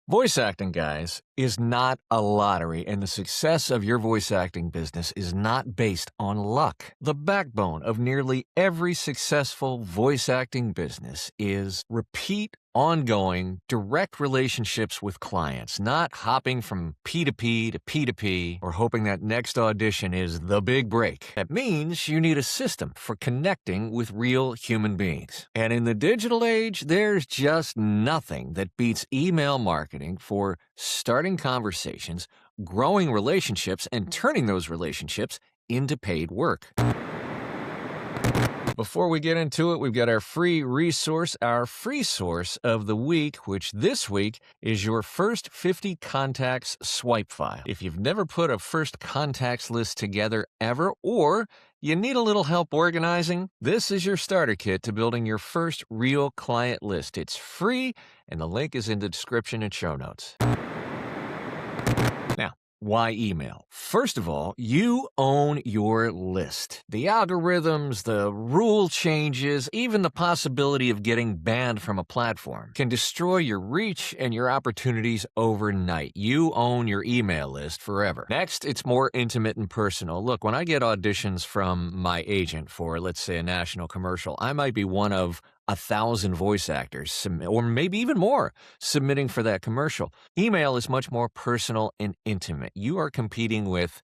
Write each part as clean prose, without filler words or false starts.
Voice acting, guys, is not a lottery, and the success of your voice acting business is not based on luck. The backbone of nearly every successful voice acting business is repeat, ongoing, direct relationships with clients, not hopping from P to P to P to P or hoping that next audition is the big break. That means you need a system for connecting with real human beings. And in the digital age, there's just nothing that beats email marketing for starting conversations, growing relationships, and turning those relationships into paid work. Before we get into it, we've got our free resource of the week, which this week is your first 50 contacts swipe file. If you've never put a first contacts list together ever, or you need a little help organizing, this is your starter kit to building your first real client list. It's free, and the link is in the description and show notes. Now, why email? First of all, you own your list. The algorithms, the rule changes, even the possibility of getting banned from a platform can destroy your reach and your opportunities overnight. You own your email list forever. Next, it's more intimate and personal. Look, when I get auditions from my agent for, let's say, a national commercial, I might be one of 1,000 voice actors, or maybe even more, submitting for that commercial. Email is much more personal and intimate. You are competing with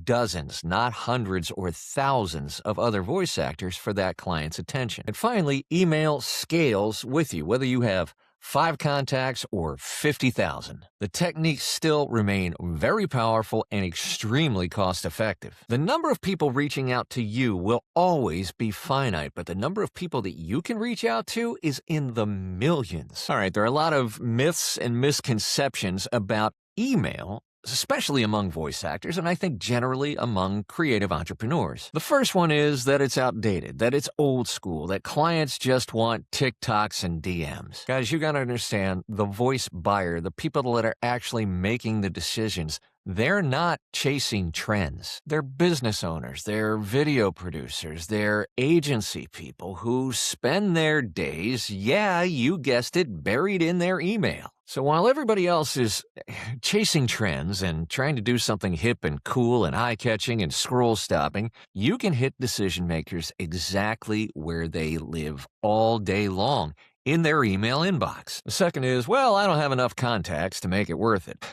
dozens, not hundreds or thousands of other voice actors for that client's attention. And finally, email scales with you, whether you have 5 contacts or 50,000. The techniques still remain very powerful and extremely cost-effective. The number of people reaching out to you will always be finite, but the number of people that you can reach out to is in the millions. All right, there are a lot of myths and misconceptions about email, especially among voice actors, and I think generally among creative entrepreneurs. The first one is that it's outdated, that it's old school, that clients just want TikToks and DMs. Guys, you gotta understand, the voice buyer, the people that are actually making the decisions, they're not chasing trends. They're business owners, they're video producers, they're agency people who spend their days, yeah, you guessed it, buried in their email. So while everybody else is chasing trends and trying to do something hip and cool and eye-catching and scroll-stopping, you can hit decision makers exactly where they live all day long, in their email inbox. The second is, well, I don't have enough contacts to make it worth it.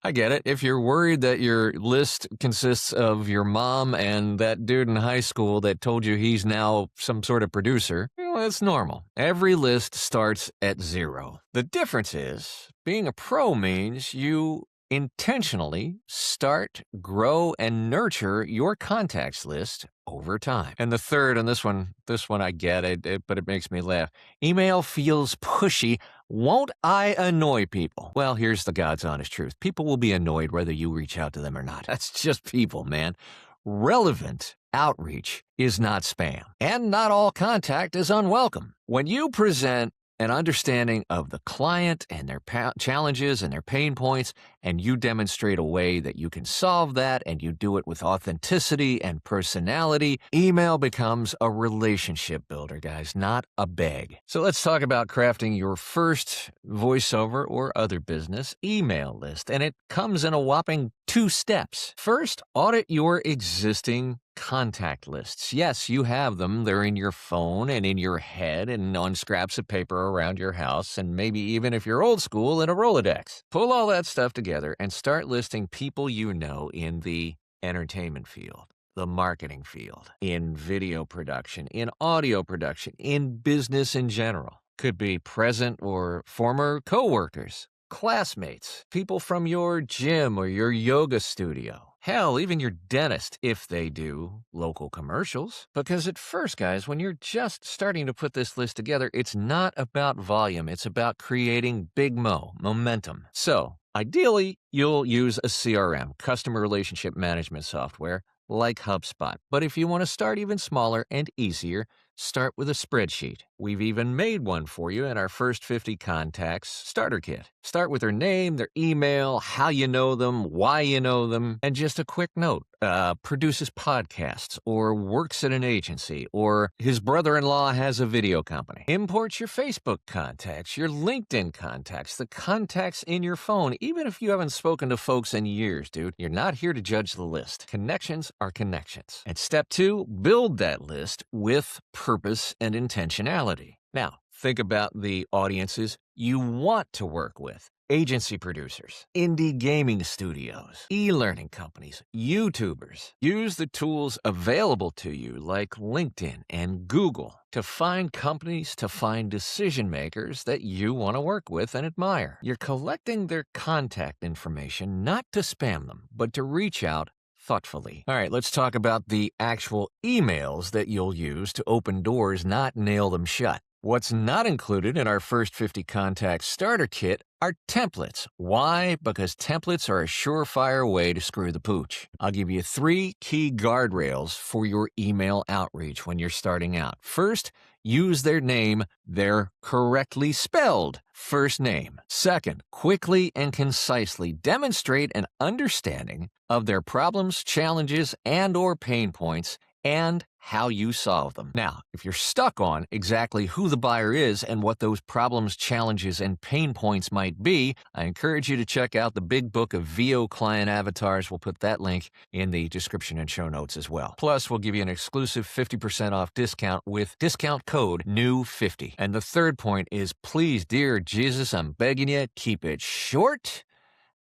I get it. If you're worried that your list consists of your mom and that dude in high school that told you he's now some sort of producer, well, it's normal. Every list starts at 0. The difference is, being a pro means you intentionally start, grow, and nurture your contacts list over time. And the third, and this one I get it, but it makes me laugh. Email feels pushy. Won't I annoy people? Well, here's the God's honest truth. People will be annoyed whether you reach out to them or not. That's just people, man. Relevant outreach is not spam, and not all contact is unwelcome. When you present an understanding of the client and their challenges and their pain points, and you demonstrate a way that you can solve that, and you do it with authenticity and personality, email becomes a relationship builder, guys, not a bag. So let's talk about crafting your first voiceover or other business email list, and it comes in a whopping 2 steps. First, audit your existing contact lists. Yes, you have them. They're in your phone and in your head and on scraps of paper around your house, and maybe even if you're old school, in a Rolodex. Pull all that stuff together and start listing people you know in the entertainment field, the marketing field, in video production, in audio production, in business in general. Could be present or former coworkers, classmates, people from your gym or your yoga studio. Hell, even your dentist, if they do local commercials. Because at first, guys, when you're just starting to put this list together, it's not about volume. It's about creating big momentum. So, ideally, you'll use a CRM, customer relationship management software, like HubSpot. But if you want to start even smaller and easier, start with a spreadsheet. We've even made one for you in our first 50 contacts starter kit. Start with their name, their email, how you know them, why you know them, and just a quick note produces podcasts or works at an agency, or his brother-in-law has a video company. Import your Facebook contacts, your LinkedIn contacts, the contacts in your phone, even if you haven't spoken to folks in years, dude. You're not here to judge the list. Connections are connections. And step 2, build that list with purpose and intentionality. Now, think about the audiences you want to work with. Agency producers, indie gaming studios, e-learning companies, YouTubers. Use the tools available to you like LinkedIn and Google to find companies, to find decision makers that you want to work with and admire. You're collecting their contact information not to spam them, but to reach out thoughtfully. All right, let's talk about the actual emails that you'll use to open doors, not nail them shut. What's not included in our first 50 contacts starter kit are templates. Why? Because templates are a surefire way to screw the pooch. I'll give you 3 key guardrails for your email outreach when you're starting out. First, use their name, their correctly spelled first name. Second, quickly and concisely demonstrate an understanding of their problems, challenges, and/or pain points, and how you solve them. Now, if you're stuck on exactly who the buyer is and what those problems, challenges, and pain points might be, I encourage you to check out the big book of VO client avatars. We'll put that link in the description and show notes as well. Plus, we'll give you an exclusive 50% off discount with discount code NEW50. And the third point is, please, dear Jesus, I'm begging you, keep it short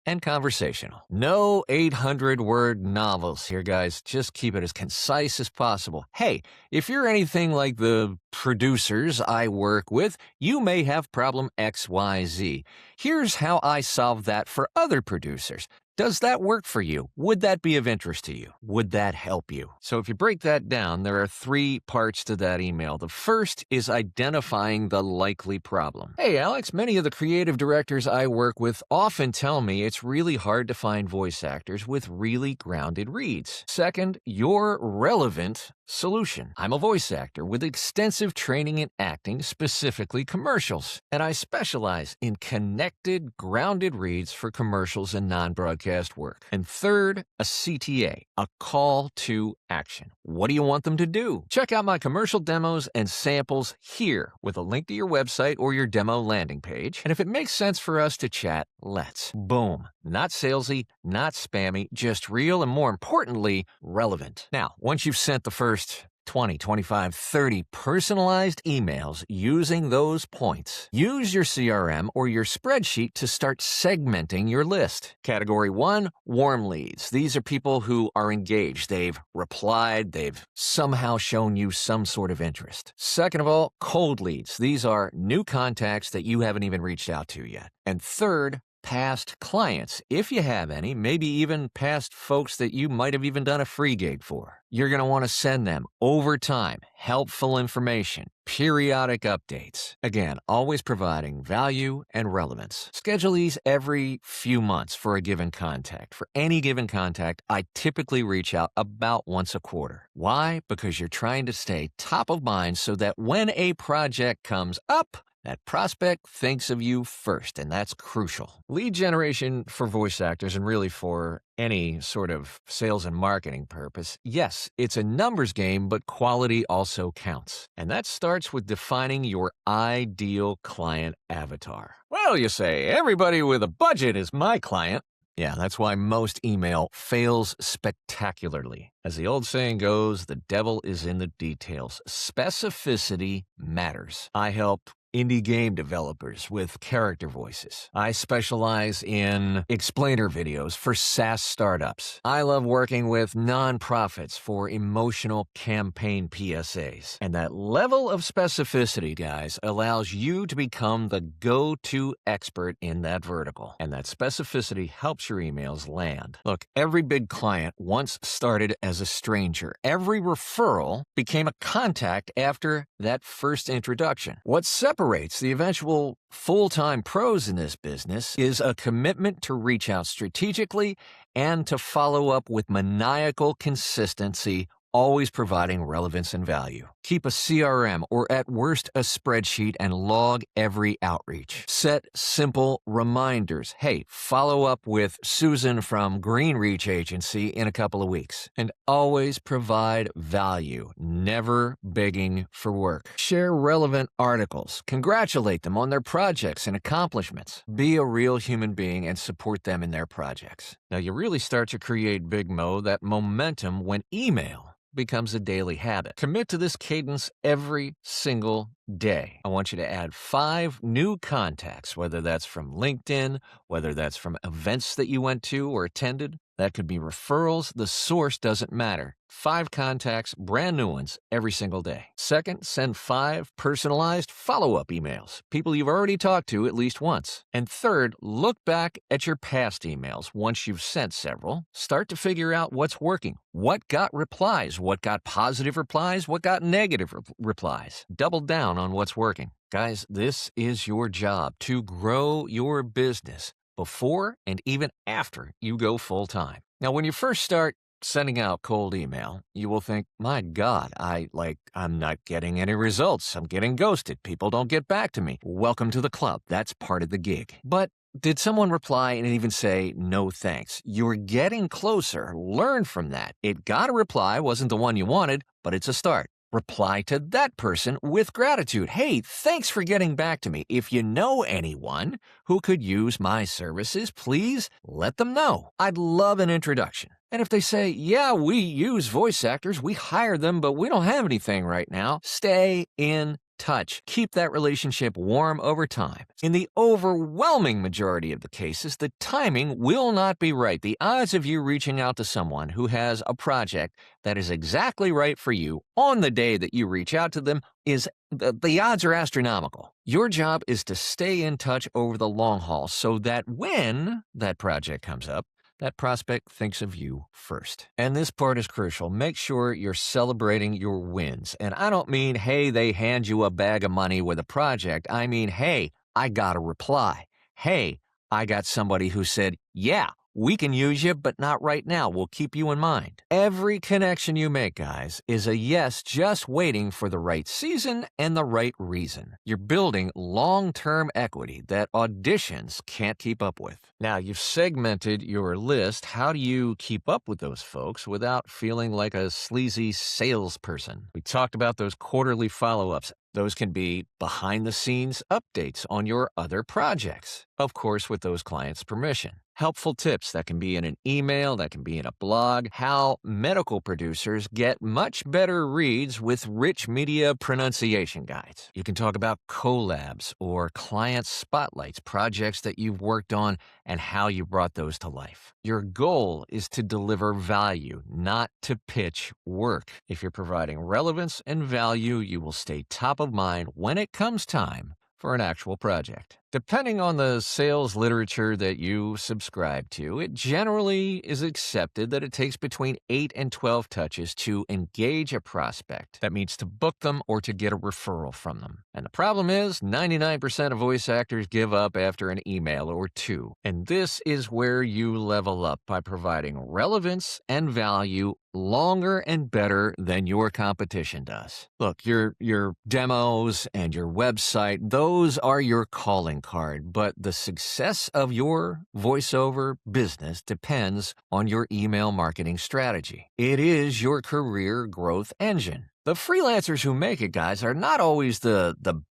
and conversational. No 800-word novels here, guys. Just keep it as concise as possible. Hey, if you're anything like the producers I work with, you may have problem XYZ. Here's how I solve that for other producers. Does that work for you? Would that be of interest to you? Would that help you? So if you break that down, there are 3 parts to that email. The first is identifying the likely problem. Hey, Alex, many of the creative directors I work with often tell me it's really hard to find voice actors with really grounded reads. Second, your relevant solution. I'm a voice actor with extensive training in acting, specifically commercials, and I specialize in connected, grounded reads for commercials and non-broadcast work. And third, a CTA, a call to action. What do you want them to do? Check out my commercial demos and samples here with a link to your website or your demo landing page. And if it makes sense for us to chat, let's. Boom. Not salesy, not spammy, just real and, more importantly, relevant. Now, once you've sent the first 20, 25, 30 personalized emails using those points, use your CRM or your spreadsheet to start segmenting your list. Category 1, warm leads. These are people who are engaged. They've replied. They've somehow shown you some sort of interest. Second of all, cold leads. These are new contacts that you haven't even reached out to yet. And third, past clients, if you have any, maybe even past folks that you might have even done a free gig for. You're going to want to send them, over time, helpful information, periodic updates. Again, always providing value and relevance. Schedule these every few months for a given contact. For any given contact, I typically reach out about once a quarter. Why? Because you're trying to stay top of mind so that when a project comes up, that prospect thinks of you first, and that's crucial. Lead generation for voice actors, and really for any sort of sales and marketing purpose, yes, it's a numbers game, but quality also counts. And that starts with defining your ideal client avatar. Well, you say, everybody with a budget is my client. Yeah, that's why most email fails spectacularly. As the old saying goes, the devil is in the details. Specificity matters. I help indie game developers with character voices. I specialize in explainer videos for SaaS startups. I love working with nonprofits for emotional campaign PSAs. And that level of specificity, guys, allows you to become the go-to expert in that vertical. And that specificity helps your emails land. Look, every big client once started as a stranger. Every referral became a contact after that first introduction. What separates the eventual full-time pros in this business is a commitment to reach out strategically and to follow up with maniacal consistency always providing relevance and value. Keep a CRM or at worst a spreadsheet and log every outreach. Set simple reminders. Hey, follow up with Susan from Greenreach Agency in a couple of weeks. And always provide value, never begging for work. Share relevant articles. Congratulate them on their projects and accomplishments. Be a real human being and support them in their projects. Now, you really start to create, Big Mo, that momentum when email becomes a daily habit. Commit to this cadence every single day. I want you to add 5 new contacts, whether that's from LinkedIn, whether that's from events that you went to or attended. That could be referrals. The source doesn't matter. 5 contacts, brand new ones, every single day. Second, send 5 personalized follow-up emails, people you've already talked to at least once. And third, look back at your past emails once you've sent several. Start to figure out what's working, what got replies, what got positive replies, what got negative replies. Double down on what's working. Guys, this is your job to grow your business before and even after you go full-time. Now, when you first start sending out cold email, you will think, my God, I'm not getting any results. I'm getting ghosted. People don't get back to me. Welcome to the club. That's part of the gig. But did someone reply and even say, no thanks? You're getting closer. Learn from that. It got a reply, wasn't the one you wanted, but it's a start. Reply to that person with gratitude. Hey, thanks for getting back to me. If you know anyone who could use my services, please let them know. I'd love an introduction. And if they say, yeah, we use voice actors, we hire them, but we don't have anything right now, stay in touch. Keep that relationship warm over time. In the overwhelming majority of the cases, the timing will not be right. The odds of you reaching out to someone who has a project that is exactly right for you on the day that you reach out to them the odds are astronomical. Your job is to stay in touch over the long haul so that when that project comes up, that prospect thinks of you first. And this part is crucial. Make sure you're celebrating your wins. And I don't mean, hey, they hand you a bag of money with a project. I mean, hey, I got a reply. Hey, I got somebody who said, yeah, we can use you, but not right now. We'll keep you in mind. Every connection you make, guys, is a yes just waiting for the right season and the right reason. You're building long-term equity that auditions can't keep up with. Now, you've segmented your list. How do you keep up with those folks without feeling like a sleazy salesperson? We talked about those quarterly follow-ups. Those can be behind-the-scenes updates on your other projects, of course, with those clients' permission. Helpful tips that can be in an email, that can be in a blog, how medical producers get much better reads with rich media pronunciation guides. You can talk about collabs or client spotlights, projects that you've worked on and how you brought those to life. Your goal is to deliver value, not to pitch work. If you're providing relevance and value, you will stay top of mind when it comes time for an actual project. Depending on the sales literature that you subscribe to, it generally is accepted that it takes between 8 and 12 touches to engage a prospect. That means to book them or to get a referral from them. And the problem is 99% of voice actors give up after an email or 2. And this is where you level up by providing relevance and value longer and better than your competition does. Look, your demos and your website, those are your calling card, but the success of your voiceover business depends on your email marketing strategy. It is your career growth engine. The freelancers who make it, guys, are not always the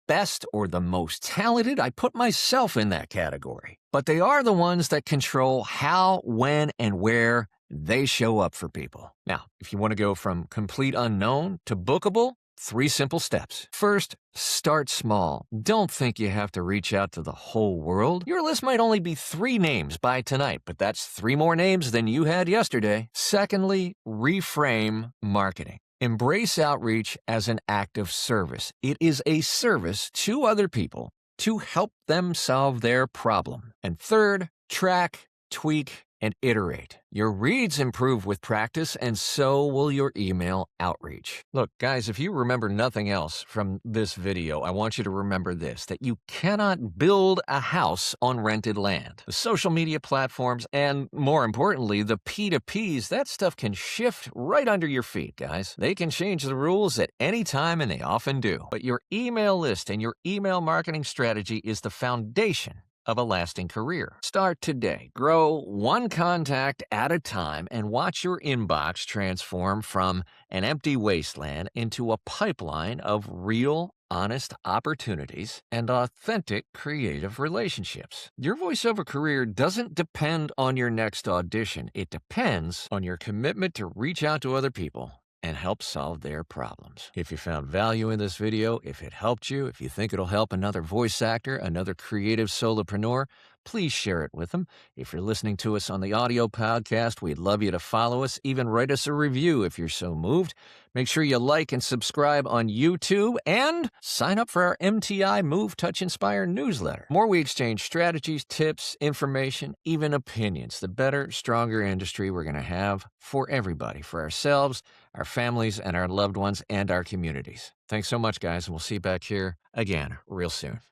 best or the most talented. I put myself in that category. But they are the ones that control how, when, and where they show up for people. Now, if you want to go from complete unknown to bookable, 3 simple steps. First, start small. Don't think you have to reach out to the whole world. Your list might only be 3 names by tonight, but that's 3 more names than you had yesterday. Secondly, reframe marketing. Embrace outreach as an act of service. It is a service to other people to help them solve their problem. And third, track, tweak, and iterate. Your reads improve with practice, and so will your email outreach. Look, guys, if you remember nothing else from this video, I want you to remember this, that you cannot build a house on rented land. The social media platforms and, more importantly, the P2Ps, that stuff can shift right under your feet, guys. They can change the rules at any time, and they often do. But your email list and your email marketing strategy is the foundation of a lasting career. Start today. Grow one contact at a time and watch your inbox transform from an empty wasteland into a pipeline of real, honest opportunities and authentic creative relationships. Your voiceover career doesn't depend on your next audition. It depends on your commitment to reach out to other people and help solve their problems. If you found value in this video, if it helped you, if you think it'll help another voice actor, another creative solopreneur, please share it with them. If you're listening to us on the audio podcast, we'd love you to follow us, even write us a review if you're so moved. Make sure you like and subscribe on YouTube and sign up for our MTI Move, Touch, Inspire newsletter. The more we exchange strategies, tips, information, even opinions, the better, stronger industry we're going to have for everybody, for ourselves, our families, and our loved ones, and our communities. Thanks so much, guys, and we'll see you back here again real soon.